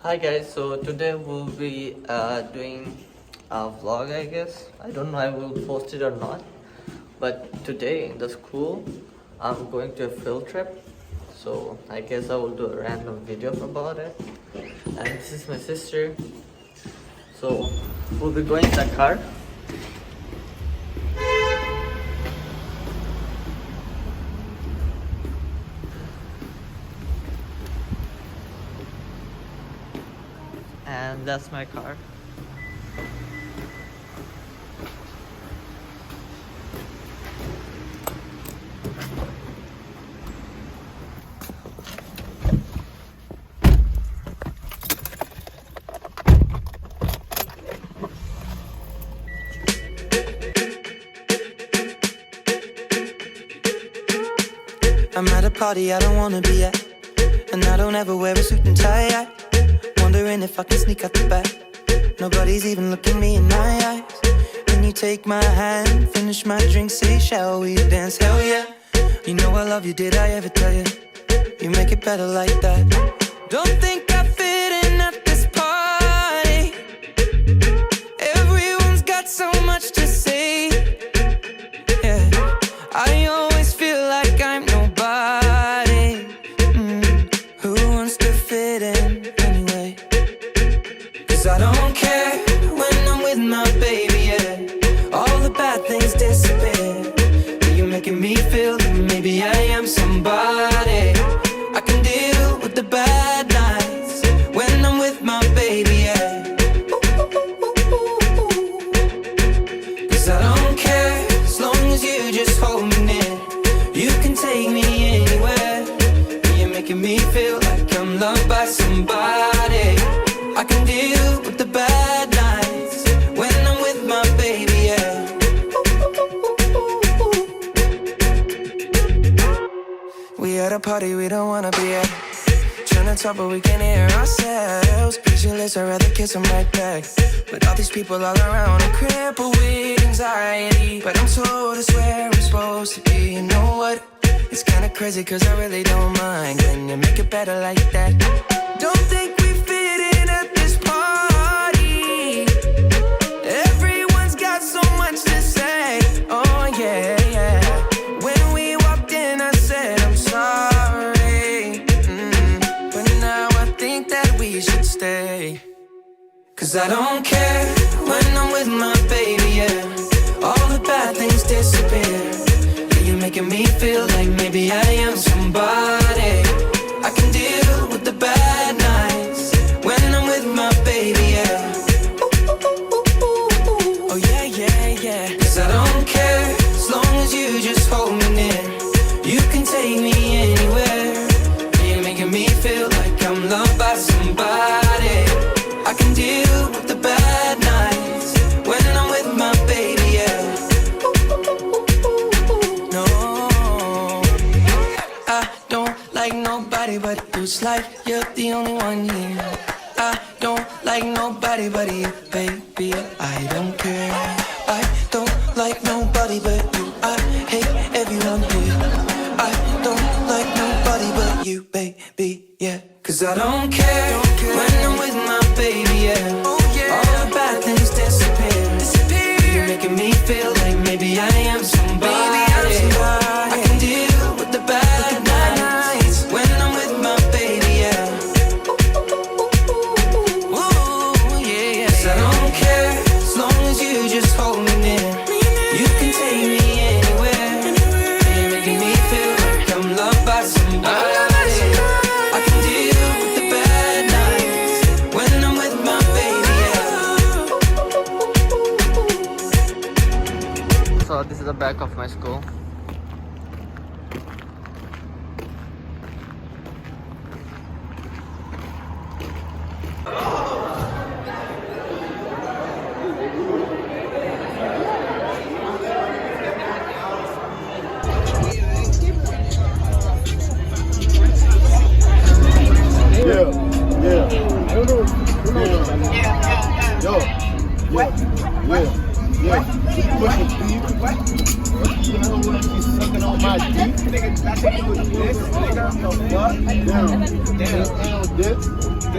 Hi guys, so today we'll be doing a vlog, I guess. I don't know if I will post it or not. But today in the school, I'm going to a field trip. So I guess I will do a random video about it. And this is my sister. So we'll be going in the car. And that's my car. I'm at a party I don't wanna be at, and I don't ever wear a suit and tie. Wondering if I can sneak out the back. Nobody's even looking me in my eyes. When you take my hand, finish my drink, say shall we dance? Hell yeah. You know I love you, did I ever tell you? You make it better like that. Don't think I fit in at this party. Everyone's got so much to say. Yeah, I always feel like I'm nobody. Who wants to fit in? I don't care when I'm with my baby, yeah. All the bad things disappear. You're making me feel that maybe I am somebody. I can deal with the bad nights when I'm with my baby, yeah. Cause I don't care as long as you just hold me near. You can take me anywhere. You're making me feel like I'm loved by somebody. I can deal with the bad nights when I'm with my baby, yeah. We at a party we don't wanna be at. Trying to talk but we can't hear ourselves. Pictureless, I'd rather kiss them right back. But all these people all around, I'm crippled with anxiety. But I'm told it's where I'm supposed to be. You know what? It's kinda crazy cause I really don't mind. Can you make it better like that? Don't think we fit in at this party. Everyone's got so much to say. Oh yeah, yeah. When we walked in I said I'm sorry. But now I think that we should stay. Cause I don't care when I'm with my baby, yeah. All the bad things disappear. Yeah, you're making me feel like maybe I am somebody. I can deal with the bad nights when I'm with my baby, yeah. Oh yeah, yeah, yeah. Cause I don't care as long as you just hold me near. You can take me anywhere. You're making me feel like I'm loved by somebody. I can deal with the bad nights when I'm with my baby, yeah. No, I don't like nobody but you. It's like you're the only one here. I don't like nobody but you, baby. I don't care. I don't like nobody but you. I hate everyone here. I don't like nobody but you, baby, yeah. Cause I don't care when I'm with my baby, yeah. All the bad things disappear. You're making me feel like maybe I am somebody. I can deal with the bad nights when I'm with my baby, yeah. Ooh, yeah, yeah. Cause I don't care as long as you just hold me near. You can take me anywhere. You're making me feel like I'm loved by somebody. I can deal with the bad nights when I'm with my baby, yeah. So this is the back of my school.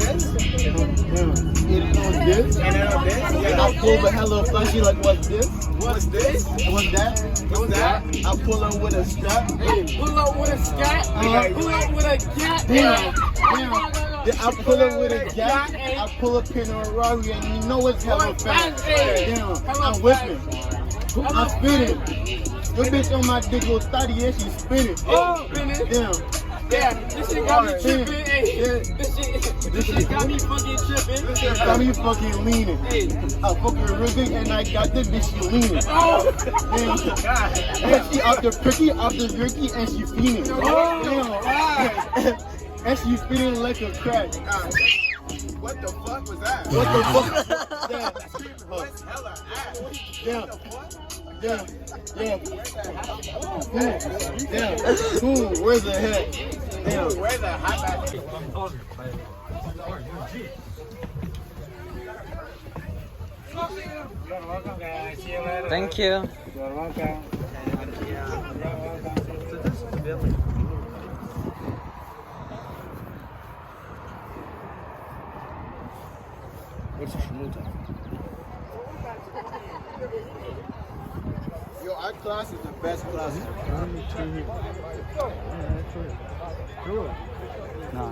this. Eat it on this. And then on this. Yeah. I pull the hello flashy like what's this? What's this? What's that? What's that? I pull her with a strap. Pull up with a scat. Pull up with a cat. Damn. I pull her with a gat. I pull a pin on a Rari and you know it's hella fast. Damn. I'm whipping. I'm spinning. Your bitch on my dick little 30 and she's spinning. Oh, spinning. Damn. Yeah, this shit got me tripping. Hey, this shit got me fucking tripping. This shit got me fucking leaning. Hey. I fuck with Rizzy and I got this bitch she leaning. Oh. And she out the pricky, out the jerky and she feeding. Oh. Damn. And she feeding like a crack. What the fuck was that? What the fuck? Yeah. What's hella ass? Yeah. What the fuck? Yeah. Where's the head? Damn. Where's the hot ass? Thank you. You're welcome. Yo, our class is the best class. No.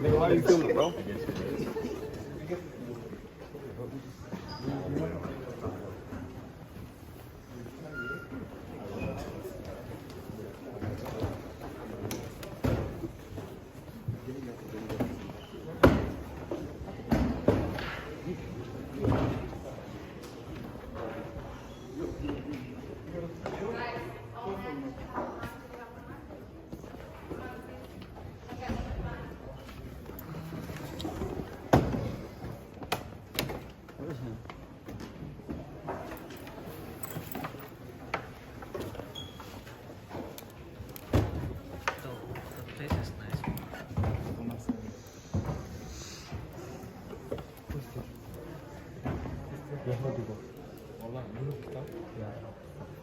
Nigga, why you filming, bro?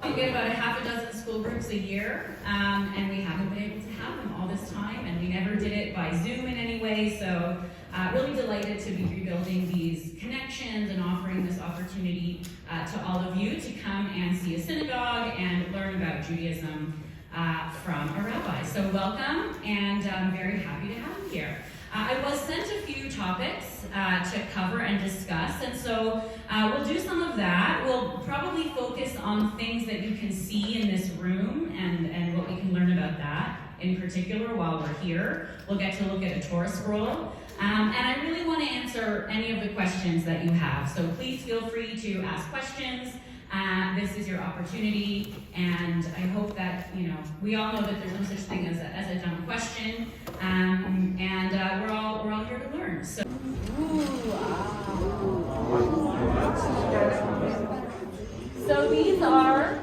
We get about a half a dozen school groups a year, and we haven't been able to have them all this time, and we never did it by Zoom in any way, so really delighted to be rebuilding these connections and offering this opportunity to all of you to come and see a synagogue and learn about Judaism from a rabbi. So welcome, and I'm very happy to have you here. I was sent a few topics to cover and discuss, and so we'll do some of that. We'll probably focus on things that you can see in this room and what we can learn about that in particular while we're here. We'll get to look at a Torah scroll, and I really want to answer any of the questions that you have, so please feel free to ask questions. This is your opportunity, and I hope that, we all know that there's no such thing as a dumb question, and we're all here to learn. So. So these are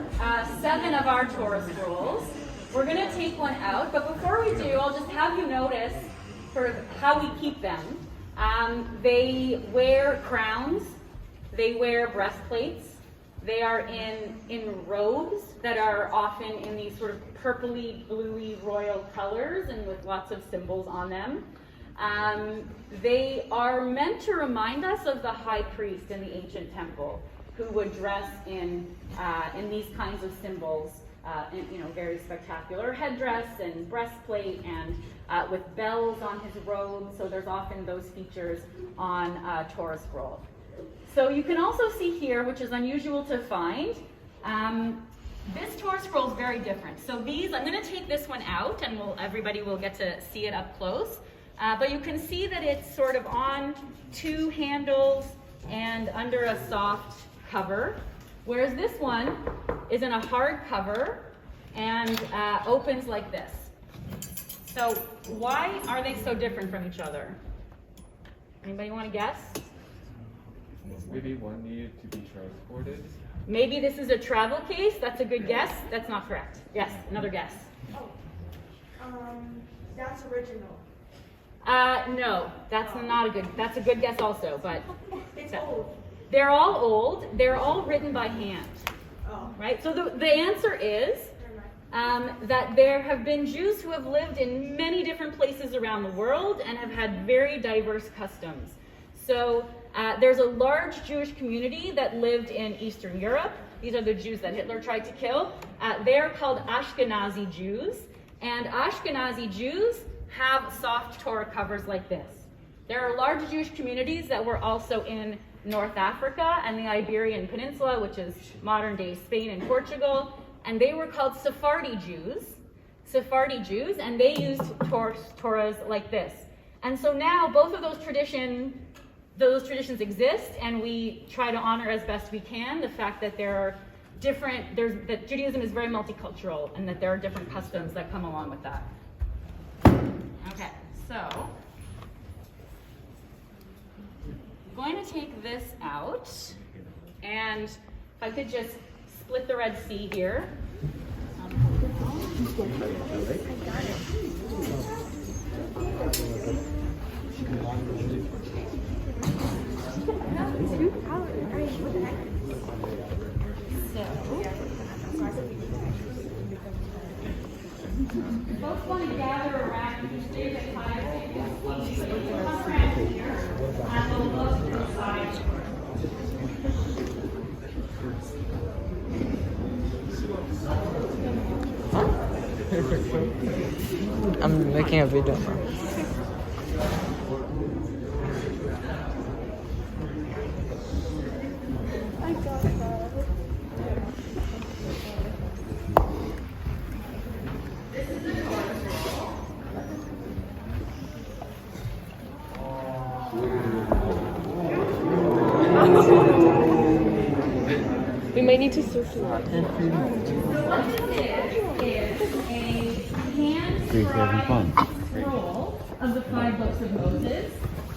7 of our Torah scrolls. We're going to take one out, but before we do, I'll just have you notice sort of how we keep them. They wear crowns, they wear breastplates. They are in robes that are often in these sort of purpley, bluey, royal colors and with lots of symbols on them. They are meant to remind us of the high priest in the ancient temple, who would dress in these kinds of symbols, very spectacular headdress and breastplate and with bells on his robe. So there's often those features on Torah scroll. So you can also see here, which is unusual to find, This Torah scroll is very different. So these, I'm going to take this one out, and everybody will get to see it up close. But you can see that it's sort of on two handles and under a soft cover, whereas this one is in a hard cover and opens like this. So why are they so different from each other? Anybody want to guess? Maybe one needed to be transported. Maybe this is a travel case. That's a good guess. That's not correct. Yes, another guess. That's original. No, that's not a good. That's a good guess also, but It's old. they're all old. They're all written by hand, Oh. right? So the answer is that there have been Jews who have lived in many different places around the world and have had very diverse customs. So there's a large Jewish community that lived in Eastern Europe. These are the Jews that Hitler tried to kill. They're called Ashkenazi Jews. And Ashkenazi Jews have soft Torah covers like this. There are large Jewish communities that were also in North Africa and the Iberian Peninsula, which is modern-day Spain and Portugal. And they were called Sephardi Jews, and they used Torahs like this. And so now both of those traditions exist, and we try to honor as best we can the fact that there are that Judaism is very multicultural and that there are different customs that come along with that. Okay, so I'm going to take this out, and if I could just split the Red Sea here. Folks want to gather around each day at 5 a.m. Come around here, and we'll look to the side. I'm making a video now. We might need to search it. What this is a hand-scribed scroll of the 5 books of Moses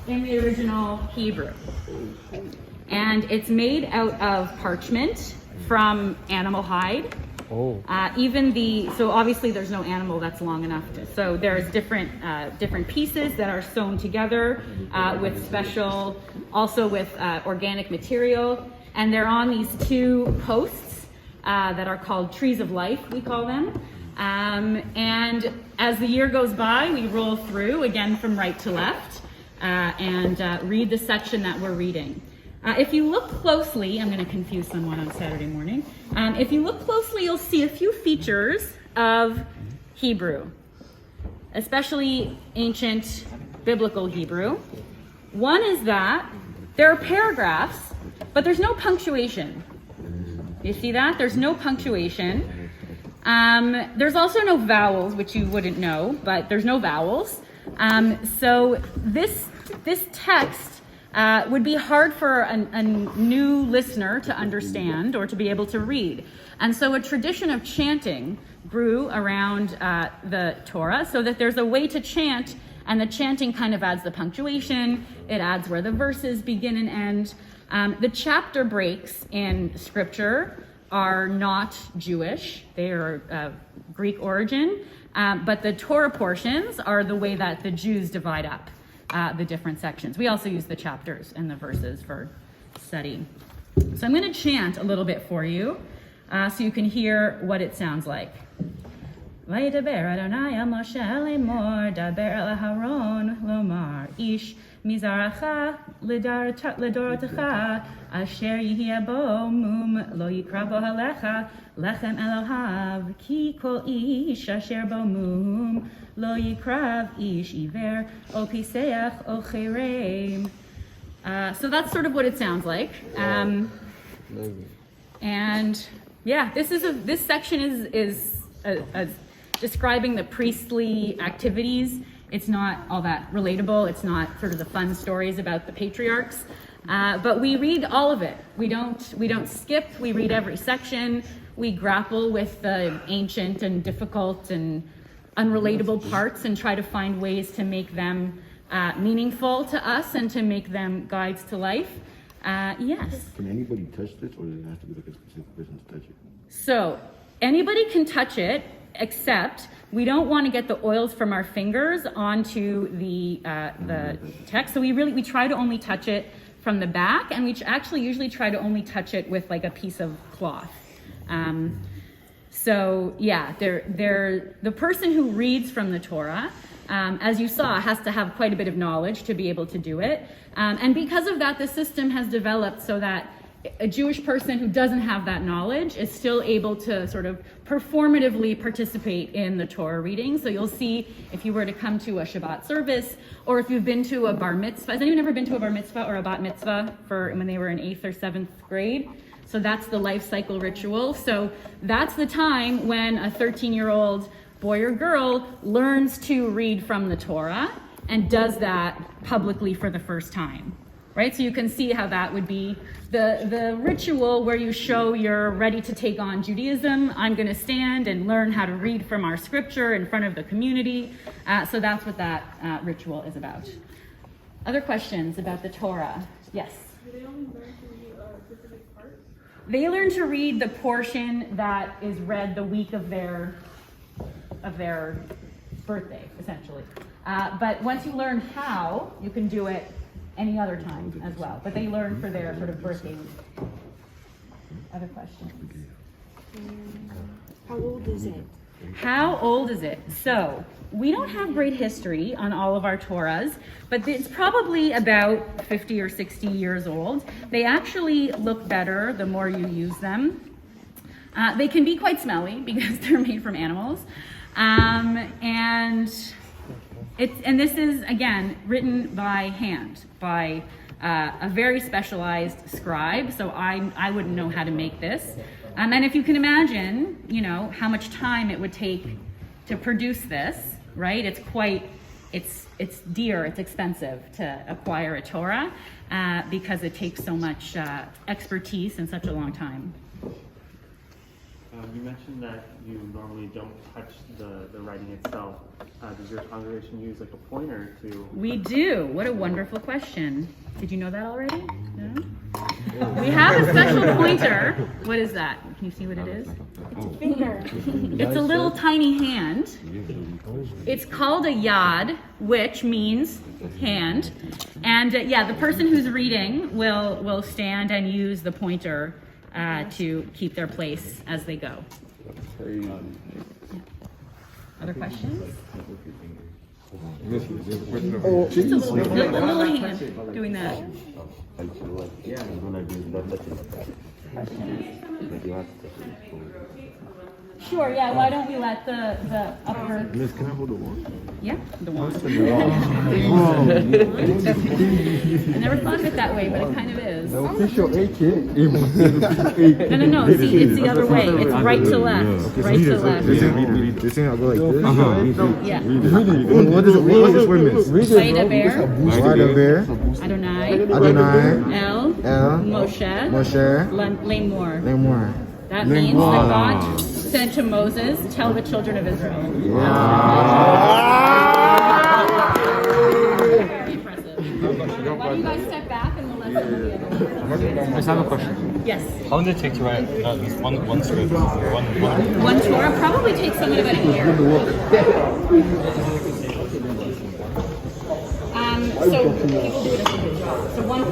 in the original Hebrew. And it's made out of parchment from animal hide. So obviously there's no animal that's long enough so there's different pieces that are sewn together with organic material, and they're on these 2 posts that are called trees of life, we call them. And as the year goes by, we roll through again from right to left and read the section that we're reading. If you look closely, I'm going to confuse someone on Saturday morning. If you look closely, you'll see a few features of Hebrew, especially ancient biblical Hebrew. One is that there are paragraphs, but there's no punctuation. You see that? There's no punctuation. There's also no vowels, which you wouldn't know, but there's no vowels. So this text would be hard for a new listener to understand or to be able to read. And so a tradition of chanting grew around the Torah so that there's a way to chant, and the chanting kind of adds the punctuation, it adds where the verses begin and end. The chapter breaks in scripture are not Jewish, they are Greek origin, but the Torah portions are the way that the Jews divide up the different sections. We also use the chapters and the verses for study. So I'm going to chant a little bit for you so you can hear what it sounds like. Vaydaber Adonai el Moshe lemor, daber el Aharon lomar, ish mizaracha ledorotecha, asher yihya bo mum lo yikra bo halecha, lechem Elohav, ki kol ish asher bo mum lo yikrav ish iver o piseach o cherem. So that's sort of what it sounds like. And Yeah, this section is describing the priestly activities. It's not all that relatable. It's not sort of the fun stories about the patriarchs, but we read all of it. We don't skip. We read every section. We grapple with the ancient and difficult and unrelatable parts and try to find ways to make them meaningful to us and to make them guides to life. Yes. Can anybody touch this, or does it have to be like a specific person to touch it? So anybody can touch it, except we don't want to get the oils from our fingers onto the text. So we try to only touch it from the back, and we actually usually try to only touch it with like a piece of cloth. So yeah, the person who reads from the Torah, as you saw, has to have quite a bit of knowledge to be able to do it. And because of that, the system has developed so that a Jewish person who doesn't have that knowledge is still able to sort of performatively participate in the Torah reading. So you'll see if you were to come to a Shabbat service, or if you've been to a bar mitzvah. Has anyone ever been to a bar mitzvah or a bat mitzvah for when they were in 8th or 7th grade? So that's the life cycle ritual. So that's the time when a 13-year-old boy or girl learns to read from the Torah and does that publicly for the first time, right? So you can see how that would be the ritual where you show you're ready to take on Judaism. I'm going to stand and learn how to read from our scripture in front of the community. So that's what that ritual is about. Other questions about the Torah? Yes? Do they only learn to read a specific part? They learn to read the portion that is read the week of their birthday, essentially. But once you learn how, you can do it any other time as well. But they learn for their sort of birthday week. Other questions? How old is it? How old is it? So we don't have great history on all of our Torahs, but it's probably about 50 or 60 years old. They actually look better the more you use them. They can be quite smelly because they're made from animals. And this is, again, written by hand, by a very specialized scribe, so I wouldn't know how to make this. And if you can imagine, how much time it would take to produce this, right? It's dear, it's expensive to acquire a Torah because it takes so much expertise in such a long time. You mentioned that you normally don't touch the writing itself. Does your congregation use like a pointer to? We do. What a wonderful question. Did you know that already? No? We have a special pointer. What is that? Can you see what it is? It's a finger. It's a little tiny hand. It's called a yad, which means hand. And the person who's reading will stand and use the pointer to keep their place as they go. Other questions? Just a little hand doing that. Sure, yeah, why don't we let the upper... Miss, can I hold the wand? Yeah, the wand. I never thought of it that way, but it kind of is. No, see, it's the other way. It's right to left. Right to left. This thing, I'll go like this? Yeah. What is this word mean? Bear. Adonai. El. Moshe. Lemor. That means that God said to Moses, tell the children of Israel. Very impressive. Why don't you guys step back and we'll let some of the other. I just have a question. Yes. How long did it take to write at least one script? One Torah probably takes someone about a year. So people do it as a good job. So one.